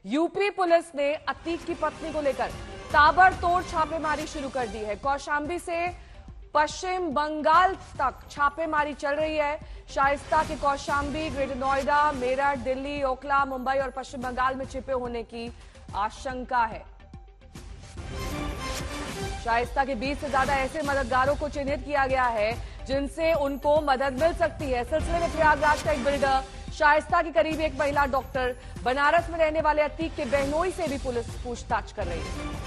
UP police ने अतीक की पत्नी को लेकर ताबड़तोड़ छापेमारी शुरू कर दी है। कौशांबी से पश्चिम बंगाल तक छापेमारी चल रही है। शाइस्ता के कौशांबी, ग्रेटर नोएडा, मेरठ, दिल्ली, ओखला, मुंबई और पश्चिम बंगाल में छिपे होने की आशंका है। शाइस्ता के 20 से ज्यादा ऐसे मददगारों को चिन्हित किया गया है जिनसे उनको मदद मिल सकती है। सिलसिले में प्रयागराज का एक बिल्डर, शाइस्ता की करीबी एक महिला डॉक्टर, बनारस में रहने वाले अतीक के बहनोई से भी पुलिस पूछताछ कर रही है।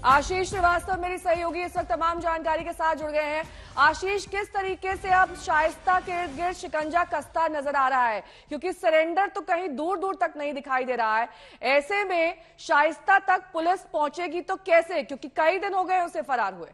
आशीष श्रीवास्तव मेरी सहयोगी इस वक्त तमाम जानकारी के साथ जुड़ गए हैं। आशीष, किस तरीके से अब शाइस्ता के इर्द गिर्द शिकंजा कसता नजर आ रहा है, क्योंकि सरेंडर तो कहीं दूर दूर तक नहीं दिखाई दे रहा है। ऐसे में शाइस्ता तक पुलिस पहुंचेगी तो कैसे, क्योंकि कई दिन हो गए उसे फरार हुए।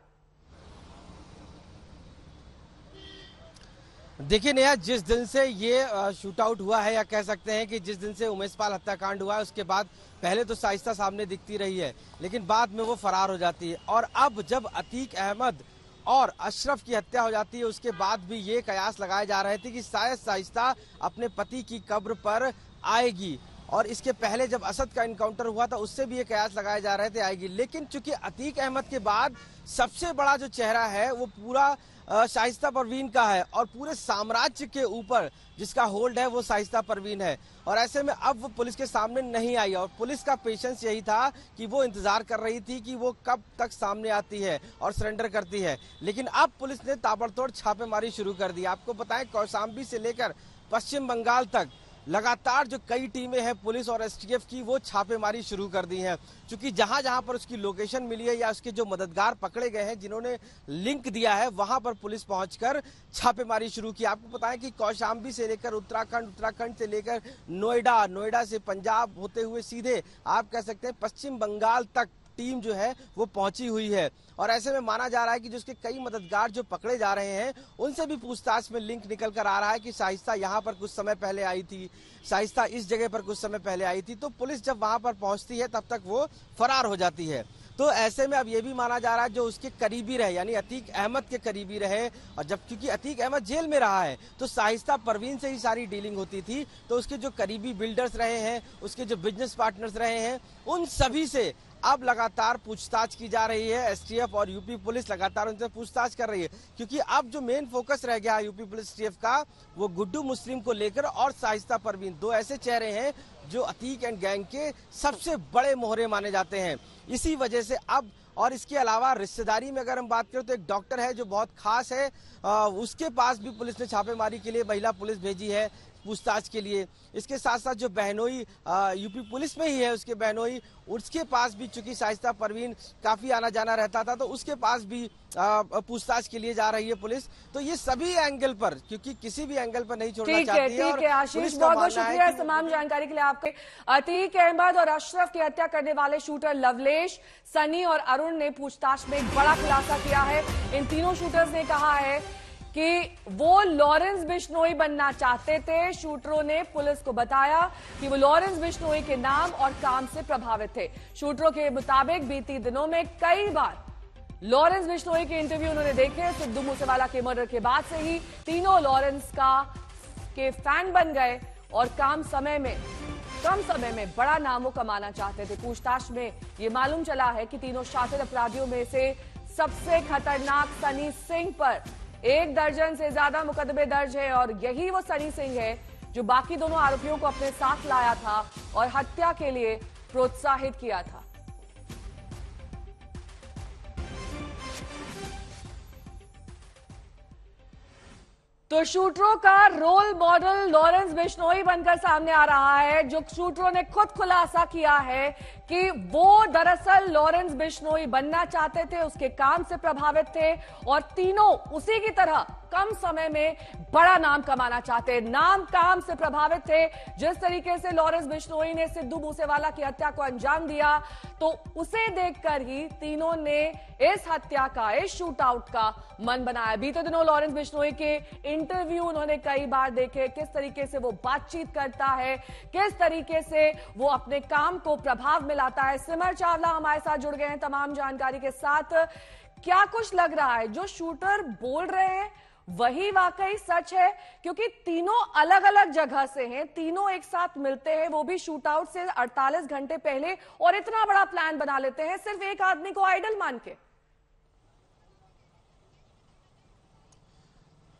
देखिए नेहा, जिस दिन से ये शूट आउट हुआ है, या कह सकते हैं कि जिस दिन से उमेश पाल हत्याकांड हुआ है, उसके बाद पहले तो शाइस्ता सामने दिखती रही है, लेकिन बाद में वो फरार हो जाती है। और अब जब अतीक अहमद और अशरफ की हत्या हो जाती है, उसके बाद भी ये कयास लगाए जा रहे थे कि शायद शाइस्ता अपने पति की कब्र पर आएगी। और इसके पहले जब असद का इनकाउंटर हुआ था, उससे भी ये कयास लगाए जा रहे थे आएगी। लेकिन चूंकि अतीक अहमद के बाद सबसे बड़ा जो चेहरा है वो पूरा शाइस्ता परवीन का है, और पूरे साम्राज्य के ऊपर जिसका होल्ड है वो शाइस्ता परवीन है। और ऐसे में अब वो पुलिस के सामने नहीं आई, और पुलिस का पेशेंस यही था कि वो इंतजार कर रही थी कि वो कब तक सामने आती है और सरेंडर करती है। लेकिन अब पुलिस ने ताबड़तोड़ छापेमारी शुरू कर दी। आपको बताएं, कौशांबी से लेकर पश्चिम बंगाल तक लगातार जो कई टीमें हैं पुलिस और एसटीएफ की, वो छापेमारी शुरू कर दी हैं। क्योंकि जहां जहां पर उसकी लोकेशन मिली है या उसके जो मददगार पकड़े गए हैं जिन्होंने लिंक दिया है, वहां पर पुलिस पहुंचकर छापेमारी शुरू की। आपको बताएं कि कौशांबी से लेकर उत्तराखंड से लेकर नोएडा से पंजाब होते हुए सीधे आप कह सकते हैं पश्चिम बंगाल तक टीम जो है वो पहुंची हुई है। और ऐसे में माना जा रहा है कि जो उसके कई मददगार जो पकड़े जा रहे हैं, उनसे भी पूछताछ में लिंक निकल कर आ रहा है कि शाइस्ता यहाँ पर कुछ समय पहले आई थी, शाइस्ता इस जगह पर कुछ समय पहले आई थी। तो पुलिस जब वहां पर पहुंचती है तब तक वो फरार हो जाती है। तो ऐसे में अब ये भी माना जा रहा है जो उसके करीबी रहे, यानी अतीक अहमद के करीबी रहे, और जब क्योंकि अतीक अहमद जेल में रहा है तो शाइस्ता परवीन से ही सारी डीलिंग होती थी, तो उसके जो करीबी बिल्डर्स रहे हैं, उसके जो बिजनेस पार्टनर्स रहे हैं, उन सभी से अब लगातार पूछताछ की जा रही है। एसटीएफ और यूपी पुलिस लगातार उनसे पूछताछ कर रही है, क्योंकि अब जो मेन फोकस रह गया है यूपी पुलिस एसटीएफ का, वो गुड्डू मुस्लिम को लेकर और शाइस्ता परवीन, दो ऐसे चेहरे हैं जो अतीक एंड गैंग के सबसे बड़े मोहरे माने जाते हैं। इसी वजह से अब, और इसके अलावा रिश्तेदारी में अगर हम बात करें तो एक डॉक्टर है जो बहुत खास है, उसके पास भी पुलिस ने छापेमारी के लिए महिला पुलिस भेजी है पूछताछ के लिए। इसके साथ साथ जो बहनोई यूपी पुलिस में ही है, उसके बहनोई, उसके पास भी चूंकि शाइस्ता परवीन काफी आना जाना रहता था, तो उसके पास भी पूछताछ के लिए जा रही है पुलिस। तो ये सभी एंगल पर, क्योंकि किसी भी एंगल पर नहीं छोड़ना चाहती है। ठीक है आशीष, बहुत बहुत शुक्रिया तमाम जानकारी के लिए आपके। अतीक अहमद और अशरफ की हत्या करने वाले शूटर लवलेश, सनी और अरुण ने पूछताछ में एक बड़ा खुलासा किया है। इन तीनों शूटर्स ने कहा है कि वो लॉरेंस बिश्नोई बनना चाहते थे। शूटरों ने पुलिस को बताया कि वो लॉरेंस बिश्नोई के नाम और काम से प्रभावित थे। शूटरों के मुताबिक बीती दिनों में कई बार लॉरेंस बिश्नोई के इंटरव्यू उन्होंने देखे। सिद्धू मूसेवाला के मर्डर के बाद से ही तीनों लॉरेंस के फैन बन गए और कम समय में बड़ा नाम वो कमाना चाहते थे। पूछताछ में ये मालूम चला है कि तीनों शातिर अपराधियों में से सबसे खतरनाक सनी सिंह पर 1 दर्जन से ज्यादा मुकदमे दर्ज है, और यही वो सनी सिंह है जो बाकी दोनों आरोपियों को अपने साथ लाया था और हत्या के लिए प्रोत्साहित किया था। तो शूटरों का रोल मॉडल लॉरेंस बिश्नोई बनकर सामने आ रहा है, जो शूटरों ने खुद खुलासा किया है कि वो दरअसल लॉरेंस बिश्नोई बनना चाहते थे, उसके काम से प्रभावित थे, और तीनों उसी की तरह कम समय में बड़ा नाम कमाना चाहते, नाम काम से प्रभावित थे। जिस तरीके से लॉरेंस बिश्नोई ने सिद्धू मूसेवाला की हत्या को अंजाम दिया, तो उसे देखकर ही तीनों ने इस हत्या का, इस शूट आउट का मन बनाया। बीते दिनों लॉरेंस बिश्नोई के इंटरव्यू उन्होंने कई बार देखे, किस तरीके से वो बातचीत करता है, किस तरीके से वो अपने काम को प्रभाव में लाता है। सिमर चावला हमारे साथ जुड़ गए हैं तमाम जानकारी के साथ। क्या कुछ लग रहा है, जो शूटर बोल रहे हैं वही वाकई सच है, क्योंकि तीनों अलग अलग जगह से हैं, तीनों एक साथ मिलते हैं, वो भी शूट आउट से 48 घंटे पहले, और इतना बड़ा प्लान बना लेते हैं सिर्फ एक आदमी को आइडल मान के।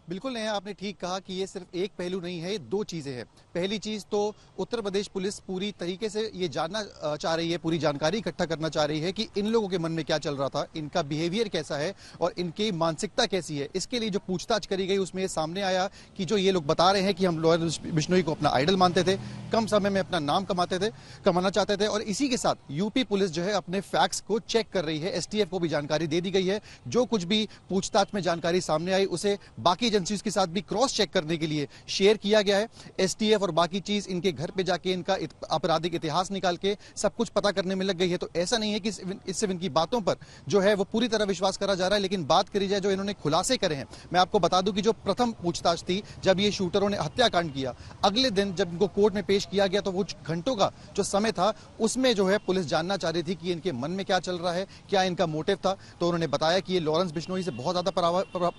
बिल्कुल नहीं, आपने ठीक कहा कि ये सिर्फ एक पहलू नहीं है, ये दो चीजें हैं। पहली चीज तो उत्तर प्रदेश पुलिस पूरी तरीके से ये जानना चाह रही है, पूरी जानकारी इकट्ठा करना चाह रही है कि इन लोगों के मन में क्या चल रहा था, इनका बिहेवियर कैसा है और इनकी मानसिकता कैसी है। इसके लिए जो पूछताछ करी गई उसमें ये सामने आया कि जो ये लोग बता रहे हैं कि हम लॉरेंस बिश्नोई को अपना आइडल मानते थे, कम समय में अपना नाम कमाना चाहते थे, और इसी के साथ यूपी पुलिस जो है अपने फैक्ट्स को चेक कर रही है। एसटीएफ को भी जानकारी दे दी गई है। जो कुछ भी पूछताछ में जानकारी सामने आई उसे बाकी एजेंसीज के साथ भी क्रॉस चेक करने के लिए शेयर किया गया है। एसटीएफ और बाकी चीज इनके घर पे जाके इनका आपराधिक इतिहास निकाल के सब कुछ पता करने में लग गई है। तो ऐसा नहीं है कि इससे इनकी बातों पर जो है वो पूरी तरह विश्वास करा जा रहा है। लेकिन बात करी जाए जो इन्होंने खुलासे करे हैं, मैं आपको बता दूं कि जो प्रथम पूछताछ थी जब ये शूटरों ने हत्याकांड किया, अगले दिन जब इनको कोर्ट में पेश किया गया तो वो घंटों का जो समय था उसमें जो है पुलिस जानना चाह रही थी कि इनके मन में क्या चल रहा है, क्या इनका मोटिव था। तो उन्होंने बताया कि ये लॉरेंस बिश्नोई से बहुत ज्यादा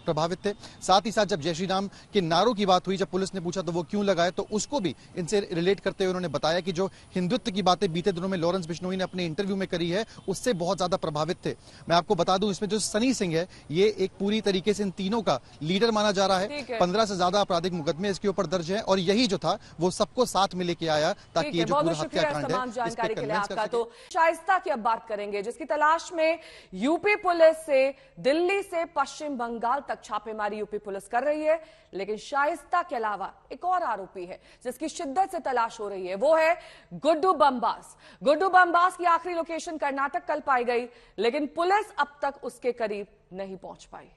प्रभावित थे। साथ ही साथ जब जय श्री राम के नारों की बात हुई, जब पुलिस ने पूछा तो वो क्यों लगाए, तो उसको भी इनसे रिलेट करते हुए उन्होंने बताया कि जो हिंदुत्व की बातें बीते दिनों में लॉरेंस बिश्नोई ने अपने इंटरव्यू में करी है उससे बहुत ज्यादा प्रभावित थे। मैं आपको बता दूं इसमें जो सनी सिंह है ये एक पूरी तरीके से इन तीनों का लीडर माना जा रहा है। 15 से ज्यादा आपराधिक मुकदमे इसके ऊपर दर्ज हैं और यही जो था वो सबको साथ में लेके आया ताकि ये जो पूरा हत्याकांड है जानकारी के लिए आपका। तो शाइस्ता की अब बात करेंगे, जिसकी तलाश में यूपी पुलिस से दिल्ली से पश्चिम बंगाल तक छापेमारी यूपी पुलिस कर रही है। लेकिन शाइस्ता के अलावा एक और आरोपी है जिसकी शिद्दत से तलाश हो रही है, वो है गुड्डू बमबास। गुड्डू बमबास की आखिरी लोकेशन कर्नाटक कल पाई गई, लेकिन पुलिस अब तक उसके करीब नहीं पहुंच पाई।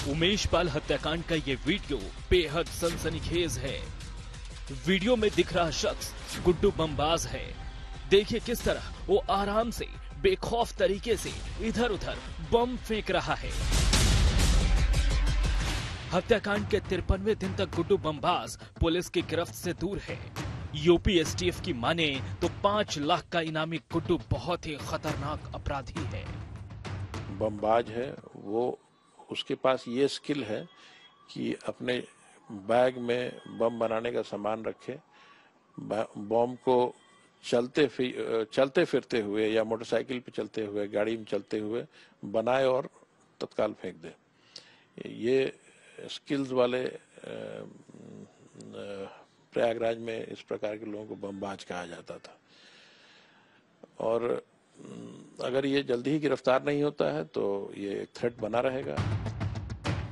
उमेश पाल हत्याकांड का ये वीडियो बेहद सनसनीखेज है। वीडियो में दिख रहा शख्स गुड्डू बमबाज है। देखिए किस तरह वो आराम से बेखौफ तरीके से इधर उधर बम फेंक रहा है। हत्याकांड के 53वें दिन तक गुड्डू बमबाज पुलिस की गिरफ्त से दूर है। यूपी एसटीएफ की माने तो 5 लाख का इनामी गुड्डू बहुत ही खतरनाक अपराधी है। बमबाज है वो, उसके पास ये स्किल है कि अपने बैग में बम बनाने का सामान रखे, बम को चलते फिरते हुए या मोटरसाइकिल पे चलते हुए, गाड़ी में चलते हुए बनाए और तत्काल फेंक दे। ये स्किल्स वाले प्रयागराज में इस प्रकार के लोगों को बमबाज कहा जाता था। और अगर ये जल्दी ही गिरफ्तार नहीं होता है तो ये एक थ्रेट बना रहेगा।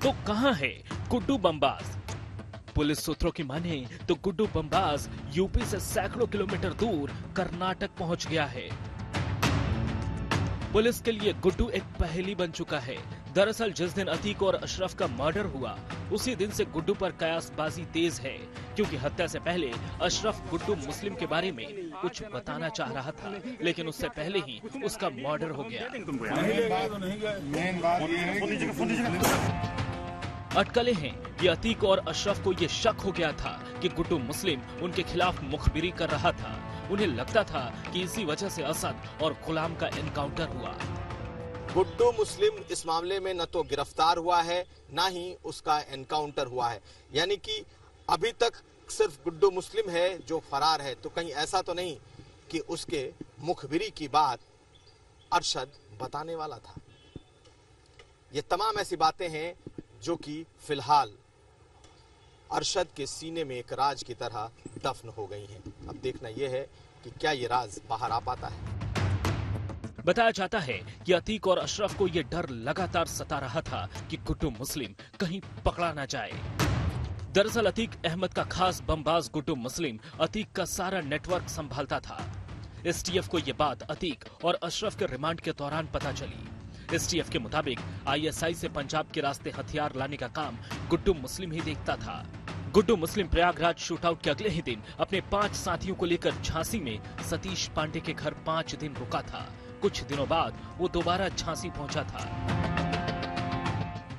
तो कहां है गुड्डू बमबाज? पुलिस सूत्रों की माने तो गुड्डू बमबाज यूपी से सैकड़ों किलोमीटर दूर कर्नाटक पहुंच गया है। पुलिस के लिए गुड्डू एक पहेली बन चुका है। दरअसल जिस दिन अतीक और अशरफ का मर्डर हुआ उसी दिन से गुड्डू पर कयासबाजी तेज है, क्योंकि हत्या से पहले अशरफ गुड्डू मुस्लिम के बारे में कुछ बताना चाह रहा था, लेकिन उससे पहले ही उसका मर्डर हो गया। अटकलें हैं कि अतीक और अशरफ को ये शक हो गया था कि गुड्डू मुस्लिम उनके खिलाफ मुखबिरी कर रहा था। उन्हें लगता था कि इसी वजह से असद और गुलाम का एनकाउंटर हुआ। गुड्डू मुस्लिम इस मामले में न तो गिरफ्तार हुआ है न ही उसका एनकाउंटर हुआ है, यानी कि अभी तक सिर्फ गुड्डू मुस्लिम है जो फरार है। तो कहीं ऐसा तो नहीं कि उसके मुखबिरी की बात अरशद बताने वाला था। ये तमाम ऐसी बातें हैं जो कि फिलहाल अरशद के सीने में एक राज की तरह दफन हो गई हैं। अब देखना यह है कि क्या ये राज बाहर आ पाता है। बताया जाता है कि अतीक और अशरफ को यह डर लगातार सता रहा था कि गुड्डू मुस्लिम कहीं पकड़ा न जाए। दरअसल अतीक अहमद का खास बमबाज गुड्डू मुस्लिम अतीक का सारा नेटवर्क संभालता था। एसटीएफ को यह बात अतीक और अशरफ के रिमांड के दौरान पता चली। एसटीएफ के मुताबिक आईएसआई से पंजाब के रास्ते हथियार लाने का काम गुड्डू मुस्लिम ही देखता था। गुड्डू मुस्लिम प्रयागराज शूटआउट के अगले ही दिन अपने 5 साथियों को लेकर झांसी में सतीश पांडे के घर 5 दिन रुका था। कुछ दिनों बाद वो दोबारा झांसी पहुंचा था।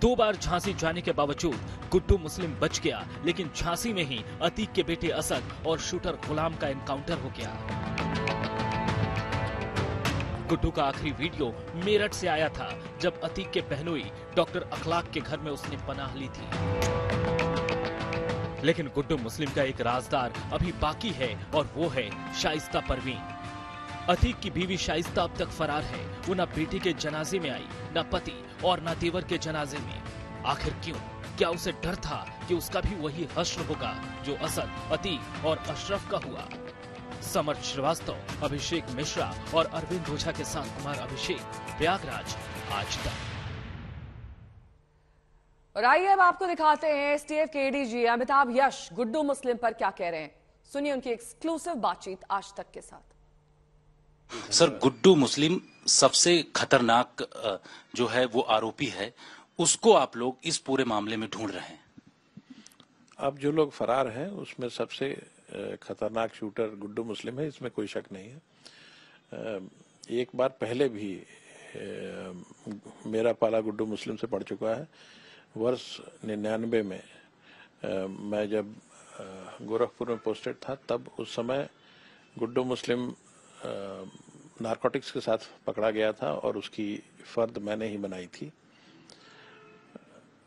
2 बार झांसी जाने के बावजूद गुड्डू मुस्लिम बच गया, लेकिन झांसी में ही अतीक के बेटे असद और शूटर गुलाम का एनकाउंटर हो गया। गुड्डू का आखिरी वीडियो मेरठ से आया था, जब अतीक के बहनोई डॉक्टर अखलाक के घर में उसने पनाह ली थी। लेकिन गुड्डू मुस्लिम का एक राजदार अभी बाकी है और वो है शाइस्ता परवीन। अतीक की बीवी शाइस्ता अब तक फरार है। वो न बेटे के जनाजे में आई, न पति और न देवर के जनाजे में। आखिर क्यों? क्या उसे डर था कि उसका भी वही हश्र होगा जो असद, अतीक और अशरफ का हुआ? समर्थ श्रीवास्तव, अभिषेक मिश्रा और अरविंद ओझा के साथ कुमार अभिषेक, प्रयागराज, आज तक। और आइए अब आपको दिखाते हैं एसटीएफ के एडीजी अमिताभ यश गुड्डू मुस्लिम पर क्या कह रहे हैं। सुनिए उनकी एक्सक्लूसिव बातचीत आज तक के साथ। सर, गुड्डू मुस्लिम सबसे खतरनाक जो है वो आरोपी है, उसको आप लोग इस पूरे मामले में ढूंढ रहे हैं। अब जो लोग फरार हैं उसमें सबसे खतरनाक शूटर गुड्डू मुस्लिम है, इसमें कोई शक नहीं है। एक बार पहले भी मेरा पाला गुड्डू मुस्लिम से पड़ चुका है। वर्ष 99 में मैं जब गोरखपुर में पोस्टेड था, तब उस समय गुड्डू मुस्लिम नारकोटिक्स के साथ पकड़ा गया था और उसकी फर्द मैंने ही बनाई थी।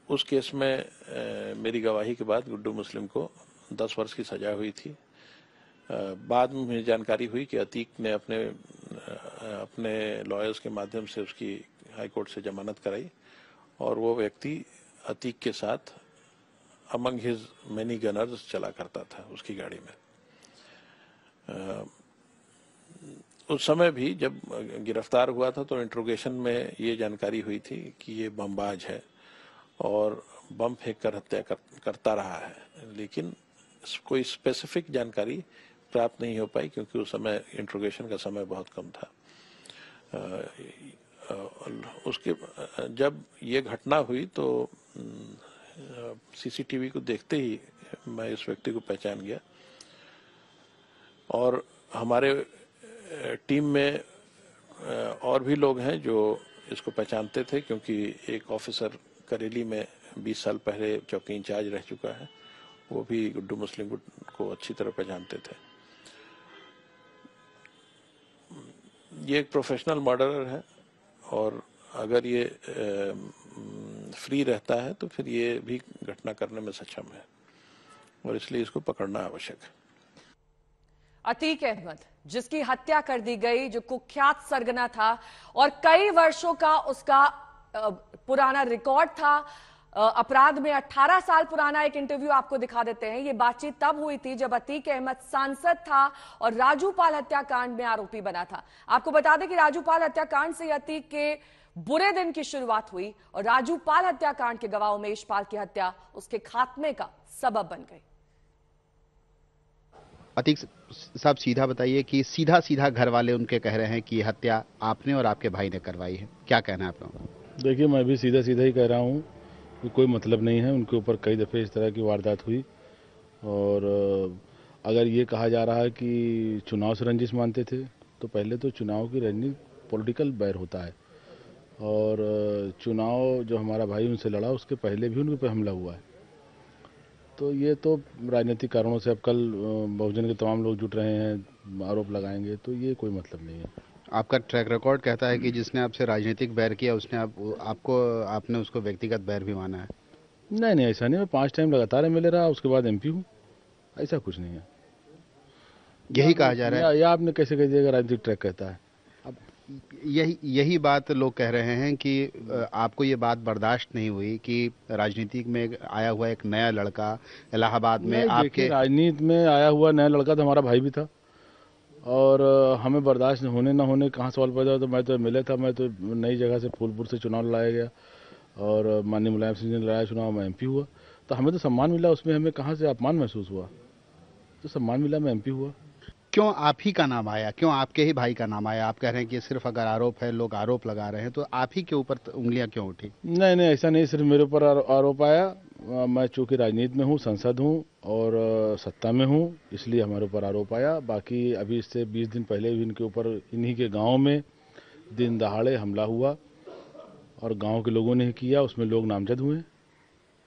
उस केस में मेरी गवाही के बाद गुड्डू मुस्लिम को 10 वर्ष की सजा हुई थी। बाद में मुझे जानकारी हुई कि अतीक ने अपने लॉयर्स के माध्यम से उसकी हाई कोर्ट से जमानत कराई और वो व्यक्ति अतीक के साथ अमंग हिज मेनी गनर्स चला करता था उसकी गाड़ी में। उस समय भी जब गिरफ्तार हुआ था तो इंट्रोगेशन में ये जानकारी हुई थी कि ये बमबाज है और बम फेंक कर हत्या करता रहा है, लेकिन कोई स्पेसिफिक जानकारी प्राप्त नहीं हो पाई क्योंकि उस समय इंट्रोगेशन का समय बहुत कम था। उसके जब ये घटना हुई तो सीसीटीवी को देखते ही मैं इस व्यक्ति को पहचान गया और हमारे टीम में और भी लोग हैं जो इसको पहचानते थे क्योंकि एक ऑफिसर करेली में 20 साल पहले चौकी इंचार्ज रह चुका है, वो भी गुड्डू मुस्लिम को अच्छी तरह पहचानते थे। ये एक प्रोफेशनल मर्डरर है और अगर ये फ्री रहता है तो फिर ये भी घटना करने में सक्षम है और इसलिए इसको पकड़ना आवश्यक है। अतीक अहमद, जिसकी हत्या कर दी गई, जो कुख्यात सरगना था और कई वर्षों का उसका पुराना रिकॉर्ड था अपराध में। 18 साल पुराना एक इंटरव्यू आपको दिखा देते हैं। ये बातचीत तब हुई थी जब अतीक अहमद सांसद था और राजू पाल हत्याकांड में आरोपी बना था। आपको बता दें कि राजू पाल हत्याकांड से अतीक के बुरे दिन की शुरुआत हुई और राजू पाल हत्याकांड के गवाह उमेश पाल की हत्या उसके खात्मे का सबब बन गई। अतीक साहब, सीधा बताइए कि सीधा घर वाले उनके कह रहे हैं कि ये हत्या आपने और आपके भाई ने करवाई है, क्या कहना है आप लोगों का? देखिए, मैं भी सीधा ही कह रहा हूँ कि कोई मतलब नहीं है। उनके ऊपर कई दफ़े इस तरह की वारदात हुई और अगर ये कहा जा रहा है कि चुनाव से रंजिश मानते थे तो पहले तो चुनाव की रणनीति पॉलिटिकल बैर होता है और चुनाव जो हमारा भाई उनसे लड़ा उसके पहले भी उनके पे हमला हुआ है। तो ये तो राजनीतिक कारणों से अब कल बहुजन के तमाम लोग जुट रहे हैं, आरोप लगाएंगे, तो ये कोई मतलब नहीं है। आपका ट्रैक रिकॉर्ड कहता है कि जिसने आपसे राजनीतिक बैर किया उसने आपने उसको व्यक्तिगत बैर भी माना है। नहीं, ऐसा नहीं। मैं 5 टाइम लगातार एमएलए रहा, उसके बाद एमपी हूँ, ऐसा कुछ नहीं है। यही कहा जा रहा है या आपने कैसे कह दिया राजनीतिक ट्रैक कहता है? अब यही बात लोग कह रहे हैं कि आपको ये बात बर्दाश्त नहीं हुई कि राजनीति में आया हुआ एक नया लड़का इलाहाबाद में आपके राजनीति में आया हुआ नया लड़का तो हमारा भाई भी था और हमें बर्दाश्त होने ना होने कहाँ सवाल पैदा हो। तो मैं तो एमएलए था, मैं तो नई जगह से फूलपुर से चुनाव लड़ाया गया और माननीय मुलायम सिंह ने लड़ाया चुनाव, मैं एमपी हुआ। तो हमें तो सम्मान मिला, उसमें हमें कहाँ से अपमान महसूस हुआ? तो सम्मान मिला, मैं एमपी हुआ। क्यों आप ही का नाम आया, क्यों आपके ही भाई का नाम आया? आप कह रहे हैं कि सिर्फ अगर आरोप है, लोग आरोप लगा रहे हैं, तो आप ही के ऊपर उंगलियां क्यों उठी? नहीं, ऐसा नहीं, सिर्फ मेरे ऊपर आरोप आया। मैं चूंकि राजनीति में हूँ, संसद हूँ और सत्ता में हूँ, इसलिए हमारे ऊपर आरोप आया। बाकी अभी इससे 20 दिन पहले भी इनके ऊपर इन्हीं के गाँव में दिन दहाड़े हमला हुआ और गांव के लोगों ने किया, उसमें लोग नामजद हुए।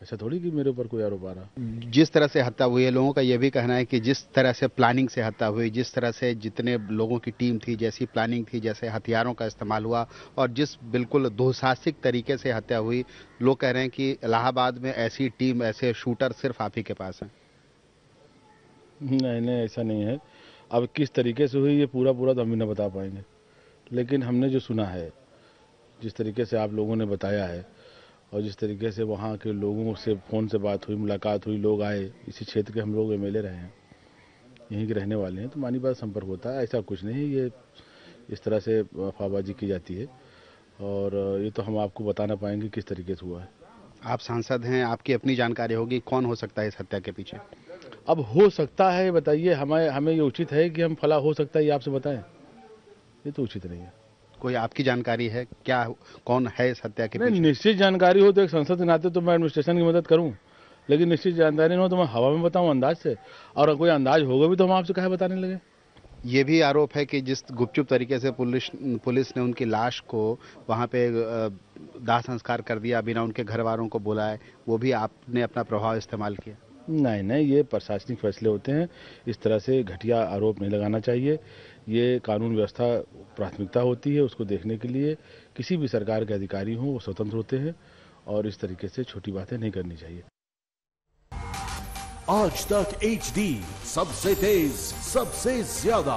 ऐसा थोड़ी कि मेरे ऊपर कोई आरोप आ रहा। जिस तरह से हत्या हुई है, लोगों का यह भी कहना है कि जिस तरह से प्लानिंग से हत्या हुई, जिस तरह से जितने लोगों की टीम थी, जैसी प्लानिंग थी, जैसे हथियारों का इस्तेमाल हुआ और जिस बिल्कुल दुस्साहसिक तरीके से हत्या हुई, लोग कह रहे हैं कि इलाहाबाद में ऐसी टीम, ऐसे शूटर सिर्फ आप ही के पास हैं। नहीं, ऐसा नहीं है। अब किस तरीके से हुई ये पूरा तो हम भी नहीं बता पाएंगे, लेकिन हमने जो सुना है, जिस तरीके से आप लोगों ने बताया है और जिस तरीके से वहाँ के लोगों से फ़ोन से बात हुई, मुलाकात हुई, लोग आए, इसी क्षेत्र के हम लोग एमएलए रहे हैं, यहीं के रहने वाले हैं, तो मानी बात संपर्क होता है। ऐसा कुछ नहीं, ये इस तरह से अफवाहबाजी की जाती है और ये तो हम आपको बता ना पाएंगे किस तरीके से हुआ है। आप सांसद हैं, आपकी अपनी जानकारी होगी, कौन हो सकता है इस हत्या के पीछे? अब हो सकता है बताइए, हमें ये उचित है कि हम फला हो सकता है ये आपसे बताएं? ये तो उचित नहीं है। कोई आपकी जानकारी है क्या, कौन है इस हत्या के पीछे? निश्चित जानकारी हो तो एक संसद के नाते तो मैं एडमिनिस्ट्रेशन की मदद करूं, लेकिन निश्चित जानकारी नहीं हो तो मैं हवा में बताऊं अंदाज से, और कोई अंदाज होगा भी तो हम आपसे कहे बताने लगे। ये भी आरोप है कि जिस गुपचुप तरीके से पुलिस ने उनकी लाश को वहां पे दाह संस्कार कर दिया बिना उनके घर वालों को बुलाए, वो भी आपने अपना प्रभाव इस्तेमाल किया। नहीं, ये प्रशासनिक फैसले होते हैं, इस तरह से घटिया आरोप नहीं लगाना चाहिए। ये कानून व्यवस्था प्राथमिकता होती है, उसको देखने के लिए किसी भी सरकार के अधिकारी हों वो स्वतंत्र होते हैं और इस तरीके से छोटी बातें नहीं करनी चाहिए। आज तक HD सबसे तेज सबसे ज्यादा।